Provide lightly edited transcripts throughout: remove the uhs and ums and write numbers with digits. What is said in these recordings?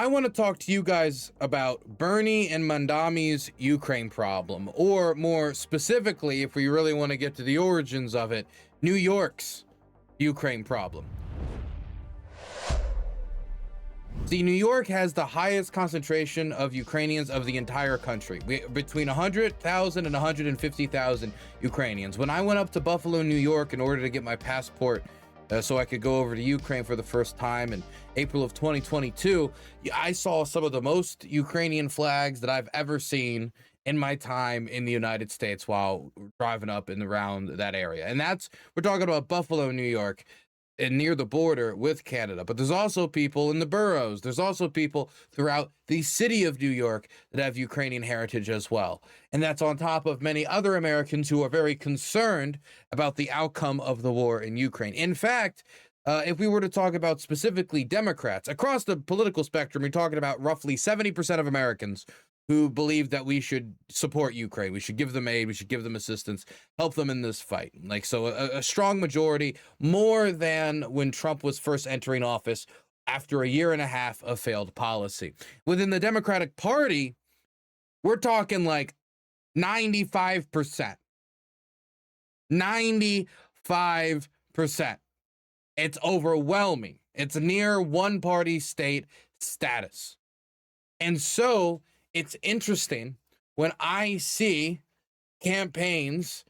I want to talk to you guys about Bernie and Mandami's Ukraine problem, or more specifically, if we really want to get to the origins of it, New York's Ukraine problem. See, New York has the highest concentration of Ukrainians of the entire country, between 100,000 and 150,000 Ukrainians. When I went up to Buffalo, New York, in order to get my passport so I could go over to Ukraine for the first time in April of 2022, I saw some of the most Ukrainian flags that I've ever seen in my time in the United States while driving up and around that area. And we're talking about Buffalo, New York, and near the border with Canada. But there's also people in the boroughs. There's also people throughout the city of New York that have Ukrainian heritage as well. And that's on top of many other Americans who are very concerned about the outcome of the war in Ukraine. In fact, if we were to talk about specifically Democrats across the political spectrum, we're talking about roughly 70% of Americans who believe that we should support Ukraine. We should give them aid. We should give them assistance, help them in this fight. So a strong majority, more than when Trump was first entering office after a year and a half of failed policy. Within the Democratic Party, we're talking like 95%. 95%. It's overwhelming. It's near one-party state status. And so it's interesting when I see campaigns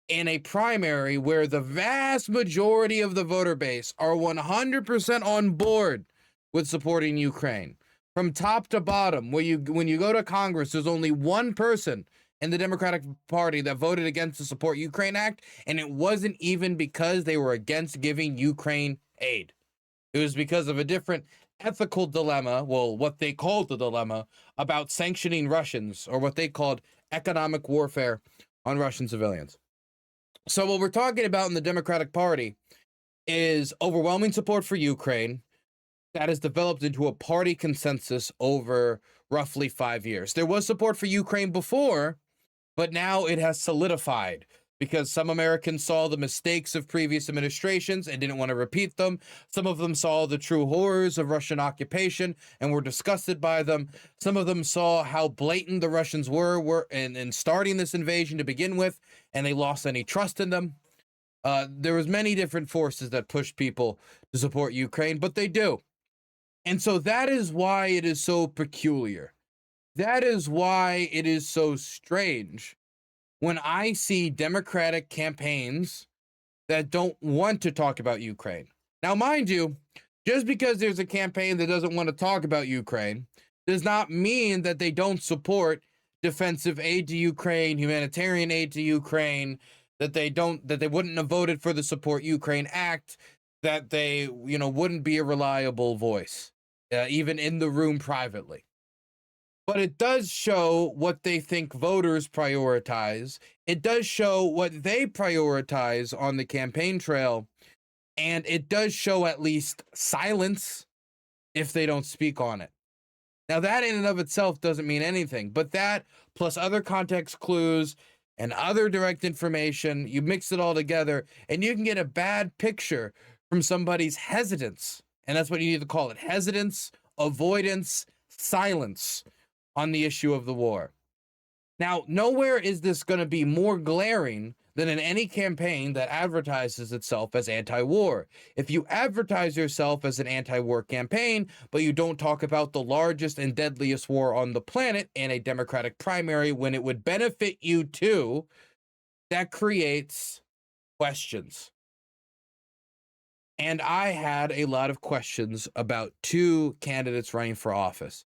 in a primary where the vast majority of the voter base are 100% on board with supporting Ukraine. From top to bottom, when you go to Congress, there's only one person in the Democratic Party that voted against the Support Ukraine Act, and it wasn't even because they were against giving Ukraine aid. It was because of a different ethical dilemma, well, what they called the dilemma, about sanctioning Russians, or what they called economic warfare on Russian civilians. So what we're talking about in the Democratic Party is overwhelming support for Ukraine that has developed into a party consensus over roughly 5 years. There was support for Ukraine before, but now it has solidified because some Americans saw the mistakes of previous administrations and didn't want to repeat them. Some of them saw the true horrors of Russian occupation and were disgusted by them. Some of them saw how blatant the Russians were in starting this invasion to begin with, and they lost any trust in them. There was many different forces that pushed people to support Ukraine, but they do. And so that is why it is so peculiar. That is why it is so strange when I see Democratic campaigns that don't want to talk about Ukraine. Now, mind you, just because there's a campaign that doesn't want to talk about Ukraine does not mean that they don't support defensive aid to Ukraine, humanitarian aid to Ukraine, that they wouldn't have voted for the Support Ukraine Act, that they, wouldn't be a reliable voice, even in the room privately. But it does show what they think voters prioritize. It does show what they prioritize on the campaign trail. And it does show at least silence if they don't speak on it. Now, that in and of itself doesn't mean anything. But that, plus other context clues and other direct information, you mix it all together, and you can get a bad picture from somebody's hesitance. And that's what you need to call it. Hesitance, avoidance, silence on the issue of the war. Now, nowhere is this going to be more glaring than in any campaign that advertises itself as anti-war. If you advertise yourself as an anti-war campaign, but you don't talk about the largest and deadliest war on the planet in a Democratic primary when it would benefit you too, that creates questions. And I had a lot of questions about two candidates running for office.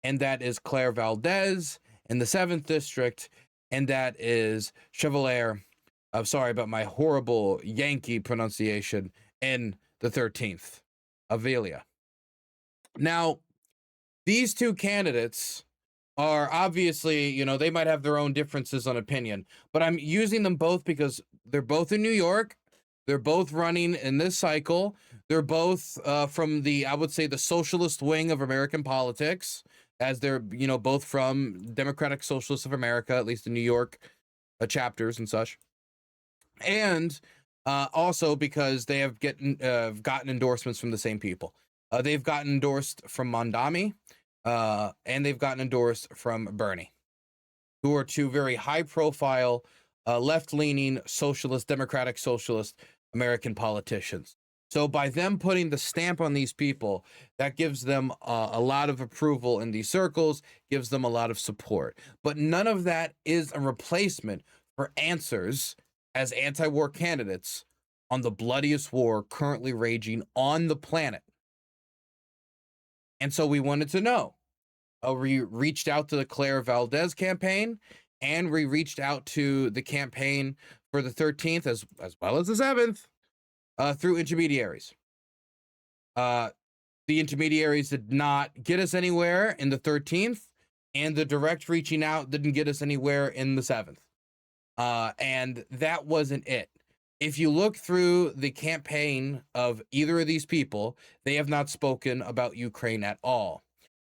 And that is Claire Valdez in the 7th District, and that is Chevalier, I'm sorry about my horrible Yankee pronunciation, in the 13th, Avelia. Now, these two candidates are obviously, they might have their own differences on opinion, but I'm using them both because they're both in New York. They're both running in this cycle. They're both from I would say, the socialist wing of American politics, as they're, both from Democratic Socialists of America, at least in New York chapters and such. And also because they have gotten endorsements from the same people. They've gotten endorsed from Mondami, and they've gotten endorsed from Bernie, who are two very high-profile, left-leaning socialist, democratic socialist American politicians. So by them putting the stamp on these people, that gives them a lot of approval in these circles, gives them a lot of support. But none of that is a replacement for answers as anti-war candidates on the bloodiest war currently raging on the planet. And so we wanted to know. We reached out to the Claire Valdez campaign, and we reached out to the campaign for the 13th as well as the 7th through intermediaries. The intermediaries did not get us anywhere in the 13th, and the direct reaching out didn't get us anywhere in the 7th. And that wasn't it. If you look through the campaign of either of these people, they have not spoken about Ukraine at all.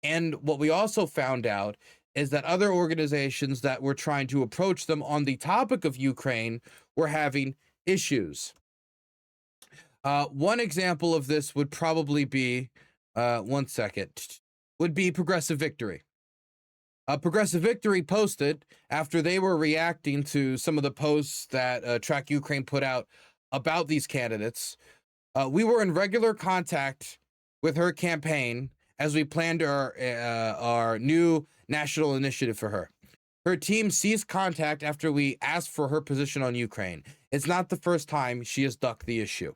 And what we also found out is that other organizations that were trying to approach them on the topic of Ukraine were having issues. One example of this would probably be, would be Progressive Victory. Progressive Victory posted, after they were reacting to some of the posts that Track Ukraine put out about these candidates, we were in regular contact with her campaign as we planned our new national initiative for her. Her team ceased contact after we asked for her position on Ukraine. It's not the first time she has ducked the issue.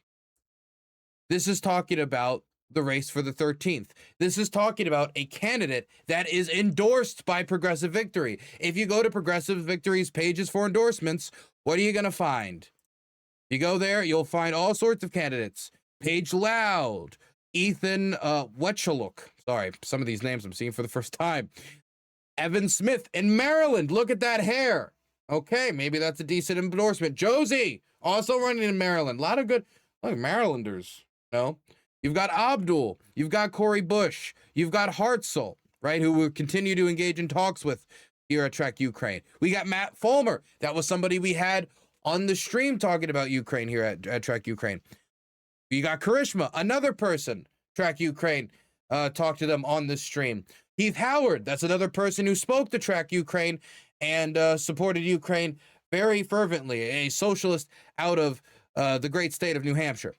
This is talking about the race for the 13th. This is talking about a candidate that is endorsed by Progressive Victory. If you go to Progressive Victory's pages for endorsements, what are you going to find? You go there, you'll find all sorts of candidates. Paige Loud, Ethan Wetchaluk. Sorry, some of these names I'm seeing for the first time. Evan Smith in Maryland. Look at that hair. Okay, maybe that's a decent endorsement. Josie, also running in Maryland. A lot of good Marylanders. No. You've got Abdul, you've got Corey Bush, you've got Hartzell, right, who will continue to engage in talks with here at Track Ukraine. We got Matt Fulmer. That was somebody we had on the stream talking about Ukraine here at Track Ukraine. You got Karishma, another person, Track Ukraine, talked to them on the stream. Heath Howard, that's another person who spoke to Track Ukraine and supported Ukraine very fervently, a socialist out of the great state of New Hampshire.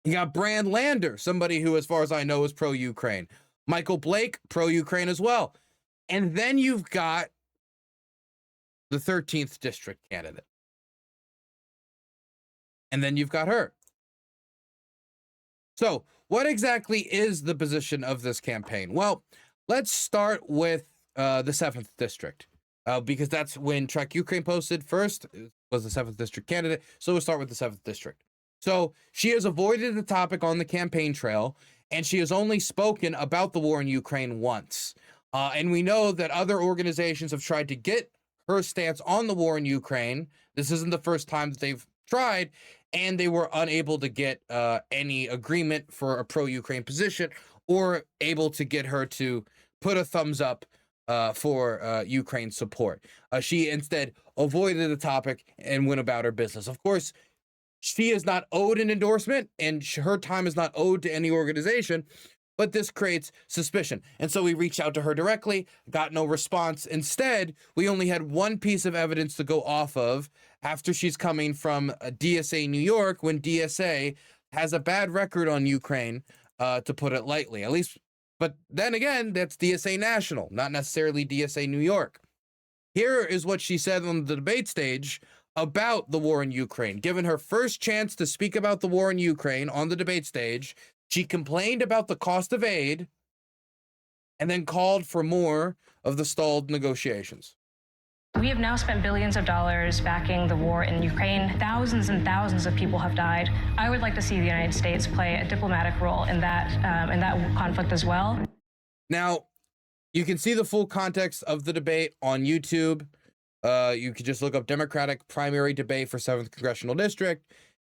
You got Brand Lander, somebody who, as far as I know, is pro-Ukraine. Michael Blake, pro-Ukraine as well. And then you've got the 13th district candidate. And then you've got her. So what exactly is the position of this campaign? Well, let's start with the 7th district, because that's when Track Ukraine posted first. It was the 7th district candidate. So we'll start with the 7th district. So she has avoided the topic on the campaign trail, and she has only spoken about the war in Ukraine once. And we know that other organizations have tried to get her stance on the war in Ukraine. This isn't the first time that they've tried, and they were unable to get any agreement for a pro-Ukraine position or able to get her to put a thumbs up for Ukraine support. She instead avoided the topic and went about her business. Of course, she is not owed an endorsement, and her time is not owed to any organization, but this creates suspicion. And so we reached out to her directly, got no response. Instead, we only had one piece of evidence to go off of after she's coming from DSA New York, when DSA has a bad record on Ukraine, to put it lightly, at least. But then again, that's DSA National, not necessarily DSA New York. Here is what she said on the debate stage about the war in Ukraine. Given her first chance to speak about the war in Ukraine on the debate stage, she complained about the cost of aid and then called for more of the stalled negotiations. We have now spent billions of dollars backing the war in Ukraine. Thousands and thousands of people have died. I would like to see the United States play a diplomatic role in that conflict as well. Now, you can see the full context of the debate on YouTube. You could just look up Democratic primary debate for 7th Congressional District.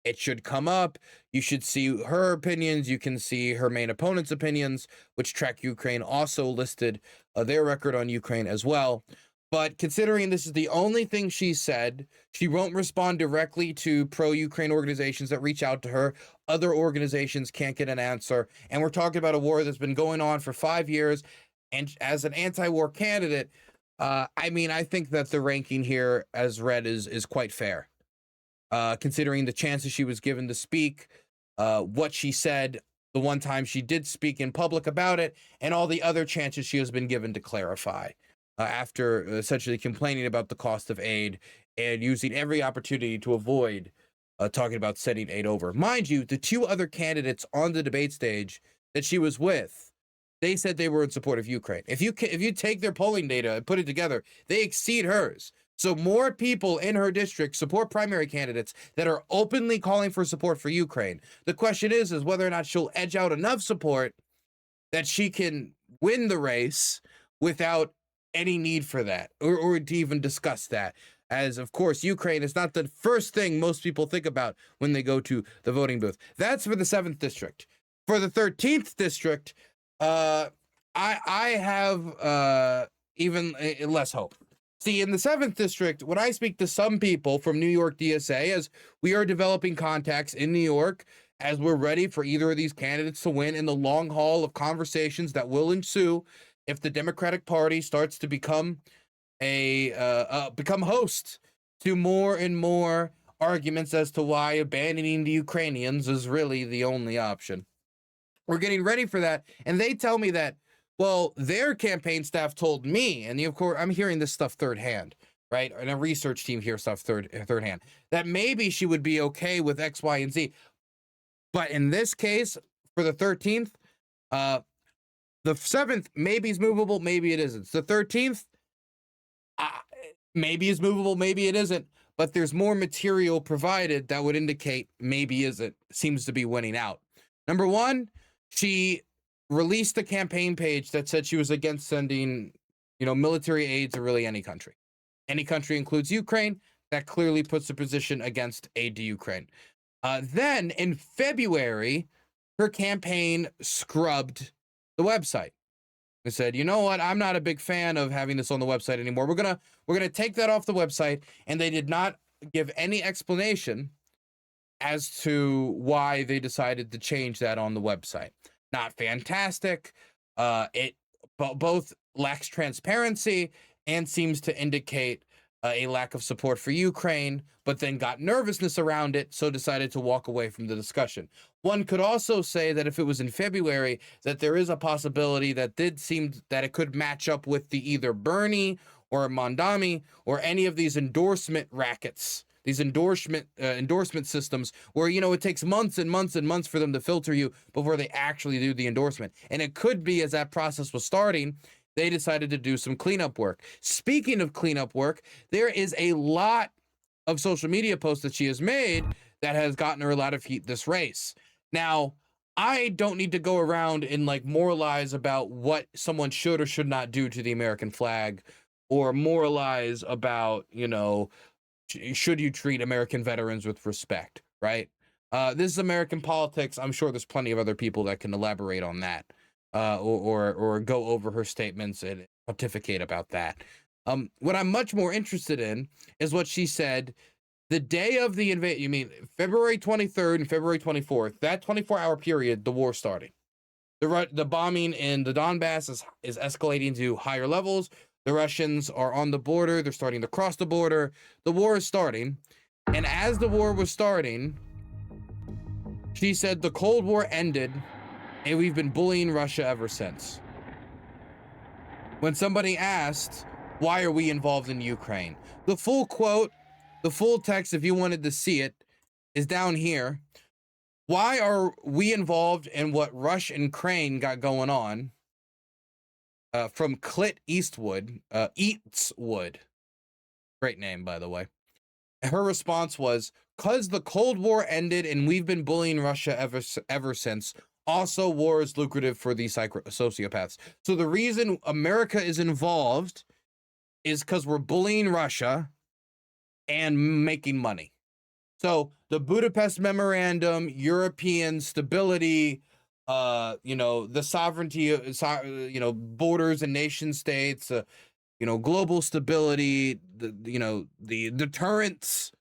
It should come up. You should see her opinions. You can see her main opponent's opinions, which Track Ukraine also listed their record on Ukraine as well. But considering this is the only thing she said, she won't respond directly to pro-Ukraine organizations that reach out to her. Other organizations can't get an answer. And we're talking about a war that's been going on for 5 years, And as an anti-war candidate, I mean, I think that the ranking here as read is quite fair, considering the chances she was given to speak, what she said the one time she did speak in public about it, and all the other chances she has been given to clarify, after essentially complaining about the cost of aid and using every opportunity to avoid talking about sending aid over. Mind you, the two other candidates on the debate stage that she was with, they said they were in support of Ukraine. If you take their polling data and put it together, they exceed hers. So more people in her district support primary candidates that are openly calling for support for Ukraine. The question is whether or not she'll edge out enough support that she can win the race without any need for that, or to even discuss that. As, of course, Ukraine is not the first thing most people think about when they go to the voting booth. That's for the 7th district. For the 13th district, I have even less hope. See, in the 7th district, when I speak to some people from New York DSA, as we are developing contacts in New York, as we're ready for either of these candidates to win in the long haul of conversations that will ensue if the Democratic Party starts to become become host to more and more arguments as to why abandoning the Ukrainians is really the only option. We're getting ready for that, and they tell me that, well, their campaign staff told me, and of course, I'm hearing this stuff third hand, right? And a research team hears stuff third hand, that maybe she would be okay with X, Y, and Z. But in this case, for the 13th, the 7th, maybe is movable, maybe it isn't. The 13th, maybe is movable, maybe it isn't. But there's more material provided that would indicate maybe isn't, seems to be winning out. Number one, she released a campaign page that said she was against sending, military aid to really any country. Any country includes Ukraine. That clearly puts the position against aid to Ukraine. Then in February, her campaign scrubbed the website and said, you know what? I'm not a big fan of having this on the website anymore. We're gonna take that off the website. And they did not give any explanation as to why they decided to change that on the website. Not fantastic. It both lacks transparency and seems to indicate a lack of support for Ukraine, but then got nervousness around it, so decided to walk away from the discussion. One could also say that if it was in February, that there is a possibility that did seem that it could match up with the either Bernie or Mondami or any of these endorsement rackets, these endorsement systems where, it takes months and months and months for them to filter you before they actually do the endorsement. And it could be, as that process was starting, they decided to do some cleanup work. Speaking of cleanup work, there is a lot of social media posts that she has made that has gotten her a lot of heat this race. Now, I don't need to go around and moralize about what someone should or should not do to the American flag, or moralize about, should you treat American veterans with respect, right? This is American politics. I'm sure there's plenty of other people that can elaborate on that. Or go over her statements and pontificate about that. What I'm much more interested in is what she said the day of the invasion. You mean February 23rd and February 24th? That 24-hour period, the war started. The bombing in the Donbass is escalating to higher levels. The Russians are on the border. They're starting to cross the border. The war is starting, and as the war was starting, she said the Cold War ended. And we've been bullying Russia ever since. When somebody asked, why are we involved in Ukraine? The full quote, the full text, if you wanted to see it, is down here. Why are we involved in what Rush and Crane got going on? From Clit Eastwood, Eatswood. Great name, by the way. Her response was, "'Cause the Cold War ended and we've been bullying Russia ever since. Also, war is lucrative for these sociopaths." So the reason America is involved is because we're bullying Russia and making money. So the Budapest Memorandum, European stability, the sovereignty, borders and nation states, global stability, the deterrence,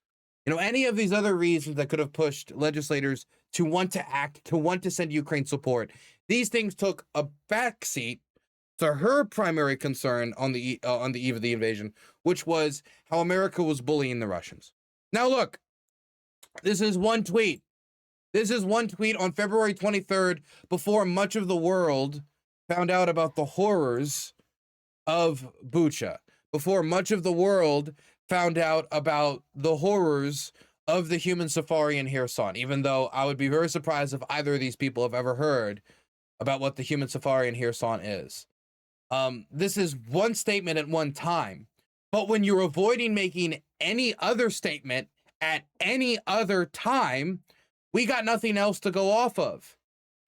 any of these other reasons that could have pushed legislators to want to act, to want to send Ukraine support. These things took a backseat to her primary concern on the eve of the invasion, which was how America was bullying the Russians. Now, look, this is one tweet. This is one tweet on February 23rd, before much of the world found out about the horrors of Bucha, before much of the world found out about the horrors of the human safari in Kherson, even though I would be very surprised if either of these people have ever heard about what the human safari in Kherson is. This is one statement at one time, but when you're avoiding making any other statement at any other time, we got nothing else to go off of.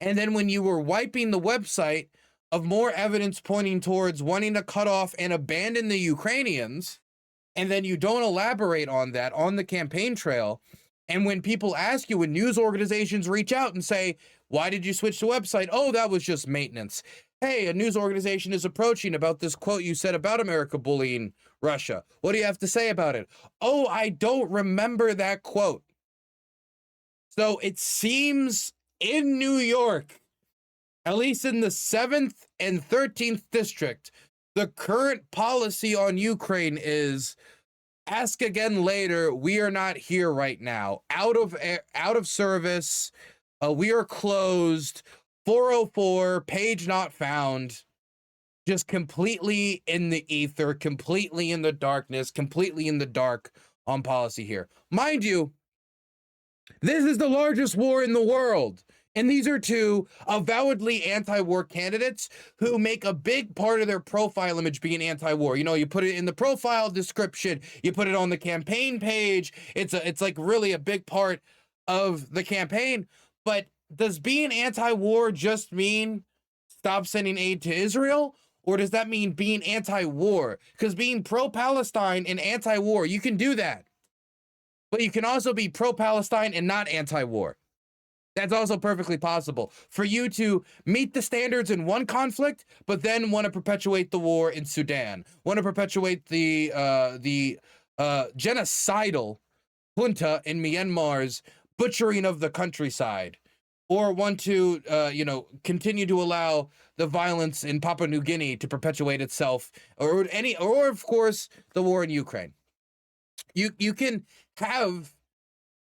And then when you were wiping the website of more evidence pointing towards wanting to cut off and abandon the Ukrainians, and then you don't elaborate on that on the campaign trail, and when people ask you, when news organizations reach out and say, why did you switch the website? Oh, that was just maintenance. Hey, a news organization is approaching about this quote you said about America bullying Russia. What do you have to say about it? Oh, I don't remember that quote. So it seems in New York, at least in the 7th and 13th district, the current policy on Ukraine is ask again later. We are not here right now. Out of service. We are closed. 404, page not found. Just completely in the ether, completely in the darkness, completely in the dark on policy here. Mind you, this is the largest war in the world. And these are two avowedly anti-war candidates who make a big part of their profile image being anti-war. You know, you put it in the profile description, you put it on the campaign page. It's like really a big part of the campaign. But does being anti-war just mean stop sending aid to Israel? Or does that mean being anti-war? Because being pro-Palestine and anti-war, you can do that. But you can also be pro-Palestine and not anti-war. That's also perfectly possible for you to meet the standards in one conflict, but then want to perpetuate the war in Sudan, want to perpetuate the genocidal junta in Myanmar's butchering of the countryside, or want to, continue to allow the violence in Papua New Guinea to perpetuate itself, or of course, the war in Ukraine. You can have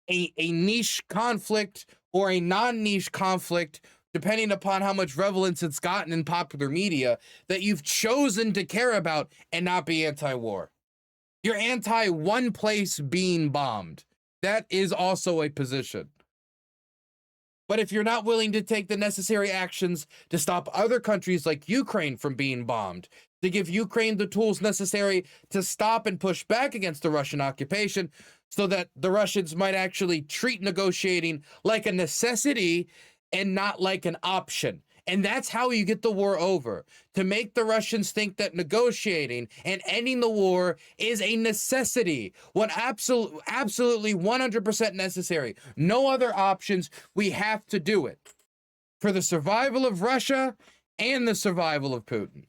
a niche conflict or a non-niche conflict, depending upon how much relevance it's gotten in popular media, that you've chosen to care about and not be anti-war. You're anti one place being bombed. That is also a position. But if you're not willing to take the necessary actions to stop other countries like Ukraine from being bombed, to give Ukraine the tools necessary to stop and push back against the Russian occupation, so that the Russians might actually treat negotiating like a necessity and not like an option. And that's how you get the war over, to make the Russians think that negotiating and ending the war is a necessity, what absolutely 100% necessary. No other options. We have to do it for the survival of Russia and the survival of Putin.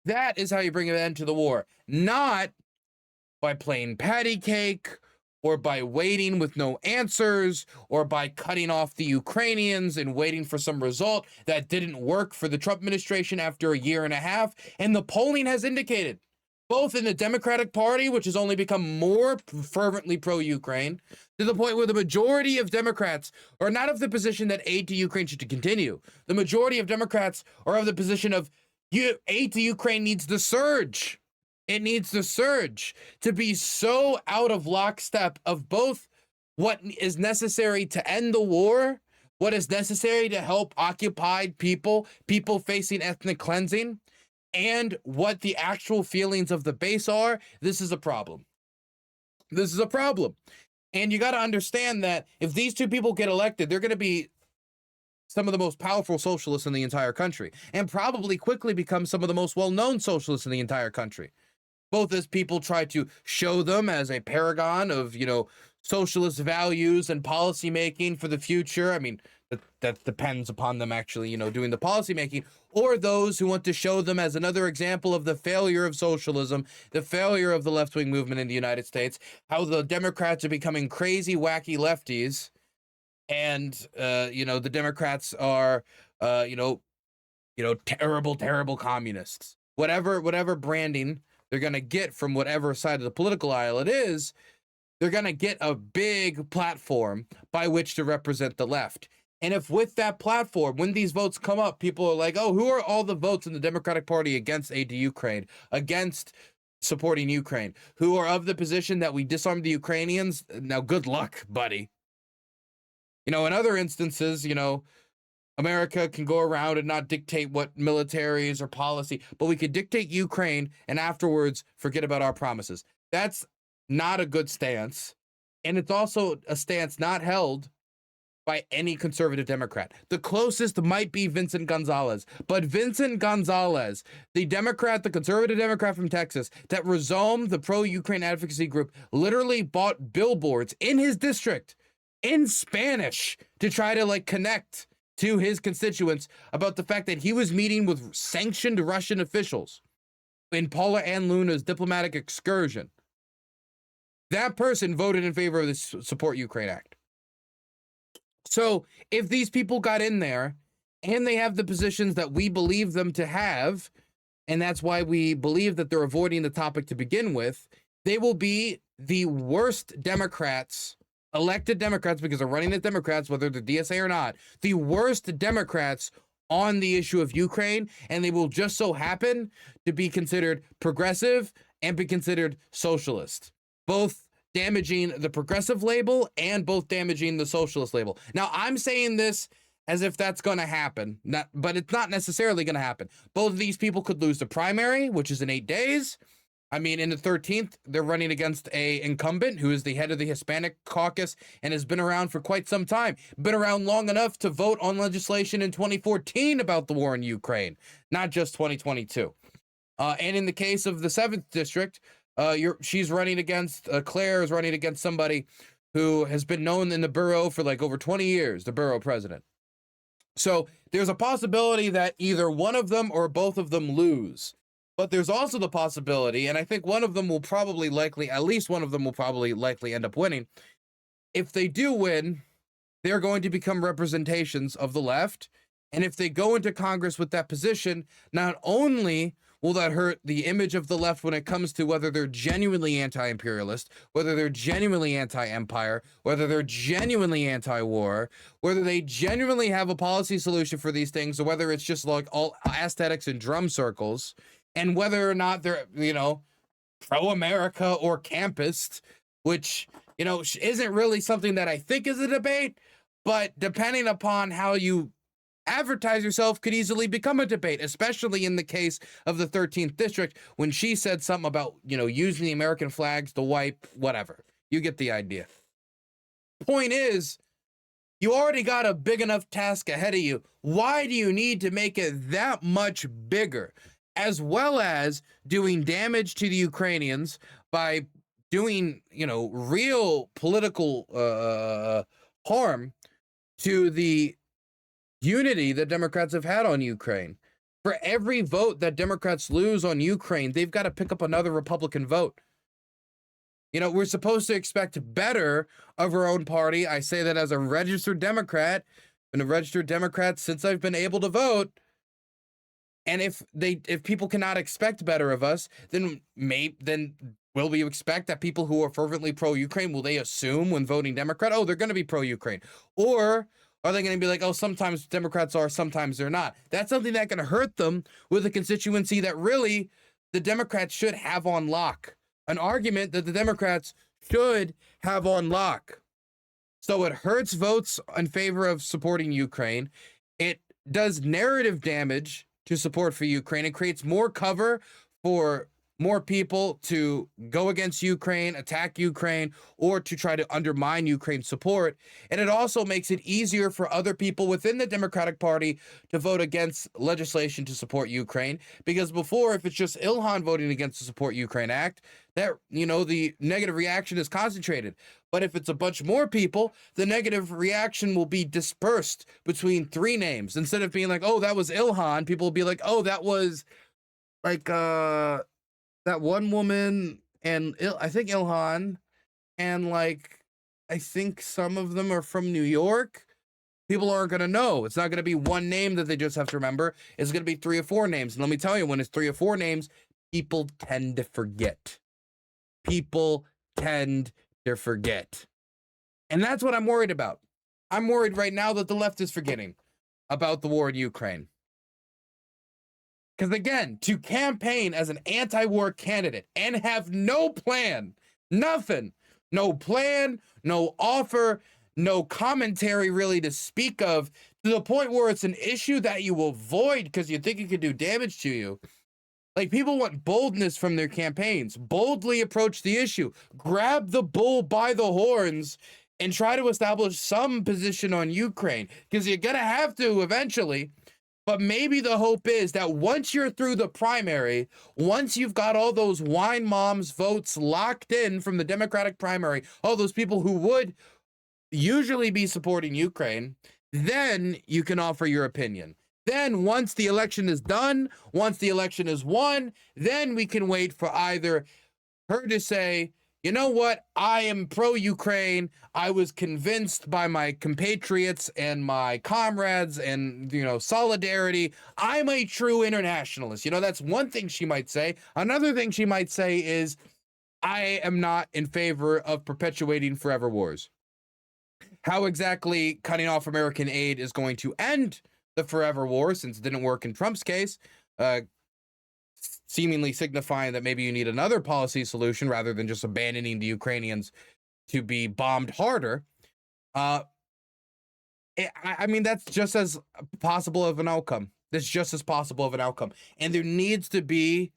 That is how you bring an end to the war, not by playing patty cake, or by waiting with no answers, or by cutting off the Ukrainians and waiting for some result that didn't work for the Trump administration after a year and a half. And the polling has indicated, both in the Democratic Party, which has only become more fervently pro-Ukraine, to the point where the majority of Democrats are not of the position that aid to Ukraine should continue. The majority of Democrats are of the position of aid to Ukraine needs to surge. It needs to surge to be so out of lockstep of both what is necessary to end the war, what is necessary to help occupied people facing ethnic cleansing, and what the actual feelings of the base are. This is a problem. This is a problem. And you got to understand that if these two people get elected, they're going to be some of the most powerful socialists in the entire country, and probably quickly become some of the most well-known socialists in the entire country. Both as people try to show them as a paragon of, socialist values and policy making for the future. I mean, that depends upon them actually, doing the policy making, or those who want to show them as another example of the failure of socialism, the failure of the left-wing movement in the United States, how the Democrats are becoming crazy, wacky lefties. And, the Democrats are, terrible, terrible communists. Whatever branding they're going to get from whatever side of the political aisle it is, they're going to get a big platform by which to represent the left. And if with that platform, when these votes come up, people are like, oh, who are all the votes in the Democratic Party against aid to Ukraine, against supporting Ukraine, who are of the position that we disarm the Ukrainians? Now, good luck, buddy. In other instances, America can go around and not dictate what militaries or policy, but we could dictate Ukraine and afterwards forget about our promises. That's not a good stance. And it's also a stance not held by any conservative Democrat. The closest might be Vincent Gonzalez, but Vincent Gonzalez, the conservative Democrat from Texas that resumed the pro-Ukraine advocacy group, literally bought billboards in his district in Spanish to try to connect to his constituents about the fact that he was meeting with sanctioned Russian officials in Paula Ann Luna's diplomatic excursion. That person voted in favor of the Support Ukraine Act. So if these people got in there and they have the positions that we believe them to have, and that's why we believe that they're avoiding the topic to begin with, they will be the worst Democrats, elected Democrats, because they're running as Democrats, whether they're DSA or not, the worst Democrats on the issue of Ukraine, and they will just so happen to be considered progressive and be considered socialist, both damaging the progressive label and both damaging the socialist label. Now, I'm saying this as if that's going to happen, but it's not necessarily going to happen. Both of these people could lose the primary, which is in 8 days. I mean, in the 13th, they're running against a incumbent who is the head of the Hispanic caucus and has been around for quite some time, been around long enough to vote on legislation in 2014 about the war in Ukraine, not just 2022. And in the case of the 7th district, she's running against, Claire is running against somebody who has been known in the borough for over 20 years, the borough president. So there's a possibility that either one of them or both of them lose. But there's also the possibility, and I think one of them will probably at least one of them will probably likely end up winning. If they do win, they're going to become representations of the left. And if they go into Congress with that position, not only will that hurt the image of the left when it comes to whether they're genuinely anti-imperialist, whether they're genuinely anti-empire, whether they're genuinely anti-war, whether they genuinely have a policy solution for these things, or whether it's just all aesthetics and drum circles, and whether or not they're, pro-America or campist, which, isn't really something that I think is a debate, but depending upon how you advertise yourself could easily become a debate, especially in the case of the 13th district when she said something about, using the American flags to wipe whatever. You get the idea. Point is, you already got a big enough task ahead of you. Why do you need to make it that much bigger? As well as doing damage to the Ukrainians by doing, real political harm to the unity that Democrats have had on Ukraine. For every vote that Democrats lose on Ukraine, they've got to pick up another Republican vote. We're supposed to expect better of our own party. I say that as a registered Democrat, been a registered Democrat since I've been able to vote. And if people cannot expect better of us, then will we expect that people who are fervently pro-Ukraine, will they assume when voting Democrat, oh, they're going to be pro-Ukraine? Or are they going to be like, oh, sometimes Democrats are, sometimes they're not? That's something that can hurt them with a constituency that really the Democrats should have on lock. An argument that the Democrats should have on lock. So it hurts votes in favor of supporting Ukraine. It does narrative damage to support for Ukraine. It creates more cover for more people to go against Ukraine, attack Ukraine, or to try to undermine Ukraine's support. And it also makes it easier for other people within the Democratic Party to vote against legislation to support Ukraine. Because before, if it's just Ilhan voting against the Support Ukraine Act, that, the negative reaction is concentrated. But if it's a bunch more people, the negative reaction will be dispersed between 3 names. Instead of being like, oh, that was Ilhan, people will be like, oh, that was that one woman, and I think Ilhan, and I think some of them are from New York, People aren't going to know. It's not going to be one name that they just have to remember. It's going to be 3 or 4 names. And let me tell you, when it's 3 or 4 names, people tend to forget. People tend to forget. And that's what I'm worried about. I'm worried right now that the left is forgetting about the war in Ukraine. Because again, to campaign as an anti-war candidate and have no plan, nothing, no plan, no offer, no commentary really to speak of, to the point where it's an issue that you avoid because you think it could do damage to you. Like, people want boldness from their campaigns. Boldly approach the issue. Grab the bull by the horns and try to establish some position on Ukraine, because you're going to have to eventually. But maybe the hope is that once you're through the primary, once you've got all those wine moms votes locked in from the Democratic primary, all those people who would usually be supporting Ukraine, then you can offer your opinion. Then once the election is done, once the election is won, then we can wait for either her to say, you know what, I am pro-Ukraine. I was convinced by my compatriots and my comrades and, solidarity. I'm a true internationalist. That's one thing she might say. Another thing she might say is, I am not in favor of perpetuating forever wars. How exactly cutting off American aid is going to end the forever war, since it didn't work in Trump's case, seemingly signifying that maybe you need another policy solution rather than just abandoning the Ukrainians to be bombed harder. I mean, that's just as possible of an outcome. That's just as possible of an outcome. And there needs to be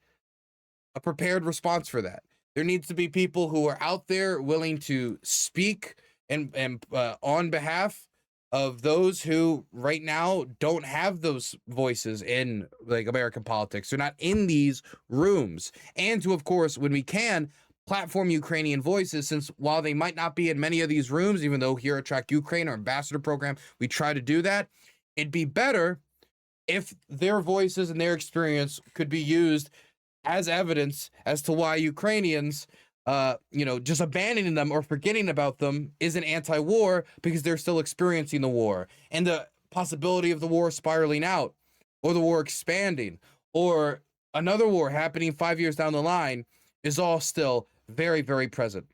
a prepared response for that. There needs to be people who are out there willing to speak and on behalf of those who right now don't have those voices in American politics. They're not in these rooms. And to, of course, when we can, platform Ukrainian voices, since while they might not be in many of these rooms, even though here at Track Ukraine, our ambassador program, we try to do that, it'd be better if their voices and their experience could be used as evidence as to why Ukrainians just abandoning them or forgetting about them isn't anti-war, because they're still experiencing the war, and the possibility of the war spiraling out, or the war expanding, or another war happening 5 years down the line is all still very, very present.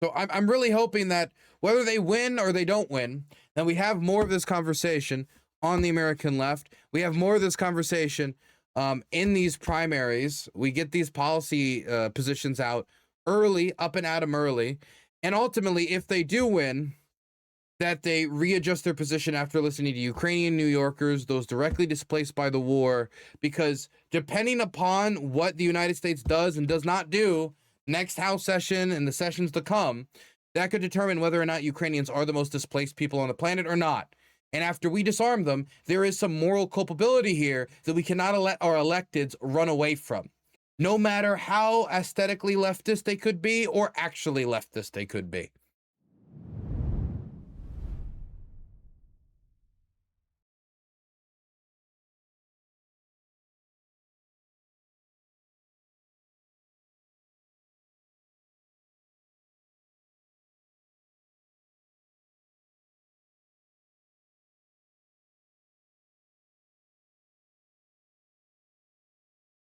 So I'm really hoping that whether they win or they don't win, that we have more of this conversation on the American left. We have more of this conversation in these primaries. We get these policy positions out early, up and at them early. And ultimately, if they do win, that they readjust their position after listening to Ukrainian New Yorkers, those directly displaced by the war, because depending upon what the United States does and does not do next House session and the sessions to come, that could determine whether or not Ukrainians are the most displaced people on the planet or not. And after we disarm them, there is some moral culpability here that we cannot let our electeds run away from, no matter how aesthetically leftist they could be or actually leftist they could be.